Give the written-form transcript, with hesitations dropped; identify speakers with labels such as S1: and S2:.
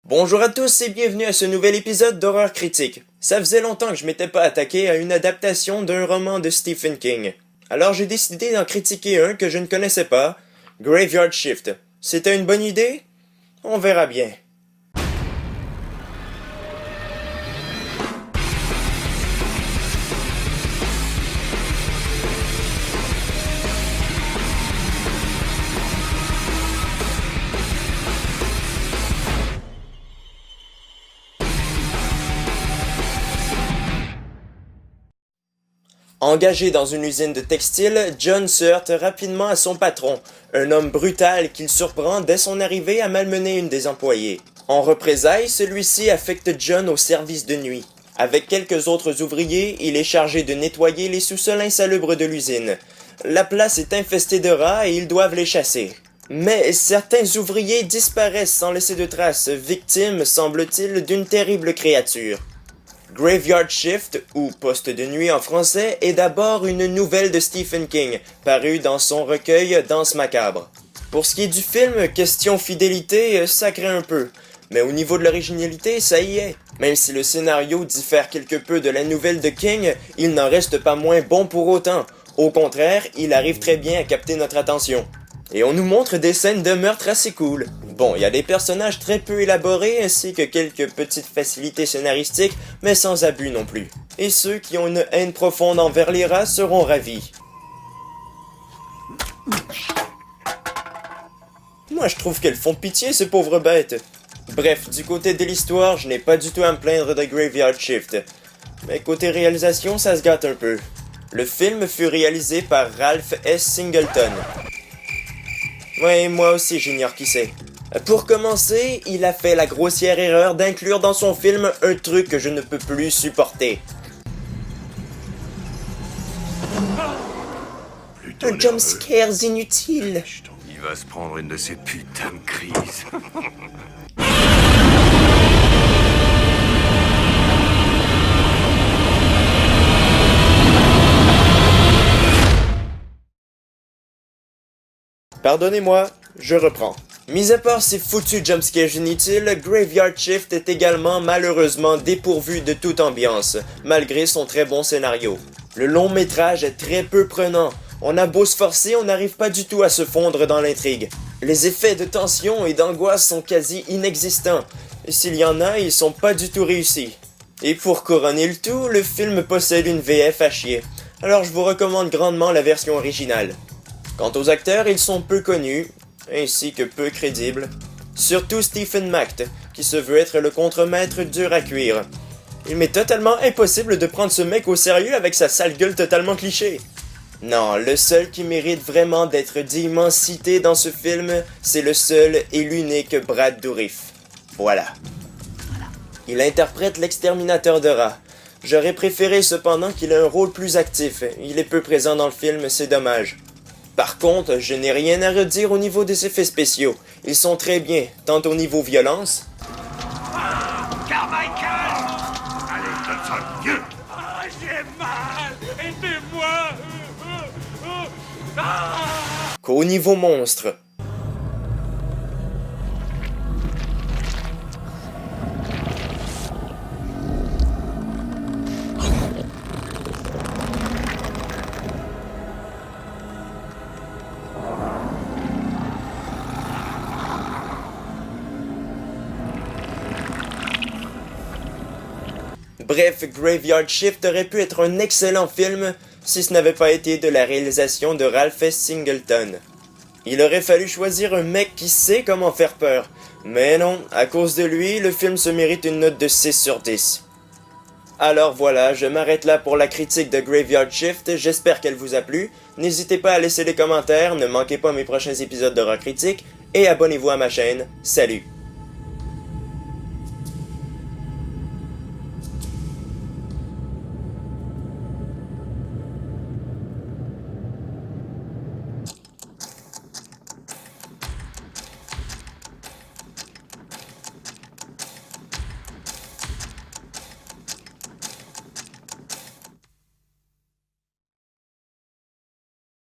S1: Bonjour à tous et bienvenue à ce nouvel épisode d'Horreur Critique. Ça faisait longtemps que je m'étais pas attaqué à une adaptation d'un roman de Stephen King. Alors j'ai décidé d'en critiquer un que je ne connaissais pas, Graveyard Shift. C'était une bonne idée? On verra bien. Engagé dans une usine de textile, John se heurte rapidement à son patron, un homme brutal qu'il surprend dès son arrivée à malmener une des employées. En représailles, celui-ci affecte John au service de nuit. Avec quelques autres ouvriers, il est chargé de nettoyer les sous-sols insalubres de l'usine. La place est infestée de rats et ils doivent les chasser. Mais certains ouvriers disparaissent sans laisser de traces, victimes, semble-t-il, d'une terrible créature. Graveyard Shift, ou Poste de nuit en français, est d'abord une nouvelle de Stephen King, parue dans son recueil Danse macabre. Pour ce qui est du film, question fidélité, ça craint un peu. Mais au niveau de l'originalité, ça y est. Même si le scénario diffère quelque peu de la nouvelle de King, il n'en reste pas moins bon pour autant. Au contraire, il arrive très bien à capter notre attention. Et on nous montre des scènes de meurtre assez cool. Bon, il y a des personnages très peu élaborés ainsi que quelques petites facilités scénaristiques, mais sans abus non plus. Et ceux qui ont une haine profonde envers les rats seront ravis. Moi je trouve qu'elles font pitié ces pauvres bêtes. Bref, du côté de l'histoire, je n'ai pas du tout à me plaindre de Graveyard Shift. Mais côté réalisation, ça se gâte un peu. Le film fut réalisé par Ralph S. Singleton. Ouais, moi aussi j'ignore qui c'est. Pour commencer, il a fait la grossière erreur d'inclure dans son film un truc que je ne peux plus supporter. Un jumpscares inutile.
S2: Il va se prendre une de ces putains de crises.
S1: Pardonnez-moi, je reprends. Mis à part ces foutus jumpscares inutiles, Graveyard Shift est également malheureusement dépourvu de toute ambiance, malgré son très bon scénario. Le long métrage est très peu prenant. On a beau se forcer, on n'arrive pas du tout à se fondre dans l'intrigue. Les effets de tension et d'angoisse sont quasi inexistants, et s'il y en a, ils sont pas du tout réussis. Et pour couronner le tout, le film possède une VF à chier, alors je vous recommande grandement la version originale. Quant aux acteurs, ils sont peu connus, ainsi que peu crédibles. Surtout Stephen Macht, qui se veut être le contremaître dur à cuire. Il m'est totalement impossible de prendre ce mec au sérieux avec sa sale gueule totalement cliché. Non, le seul qui mérite vraiment d'être dignement cité dans ce film, c'est le seul et l'unique Brad Dourif. Voilà. Il interprète l'exterminateur de rats. J'aurais préféré cependant qu'il ait un rôle plus actif. Il est peu présent dans le film, c'est dommage. Par contre, je n'ai rien à redire au niveau des effets spéciaux. Ils sont très bien, tant au niveau violence...
S2: Carmichael! Allez, donne ça mieux!
S3: Ah, j'ai mal! Aidez-moi!
S1: qu'au niveau monstre. Bref, Graveyard Shift aurait pu être un excellent film si ce n'avait pas été de la réalisation de Ralph S. Singleton. Il aurait fallu choisir un mec qui sait comment faire peur, mais non, à cause de lui, le film se mérite une note de 6 sur 10. Alors voilà, je m'arrête là pour la critique de Graveyard Shift, j'espère qu'elle vous a plu. N'hésitez pas à laisser des commentaires, ne manquez pas mes prochains épisodes de Rock Critique, et abonnez-vous à ma chaîne. Salut!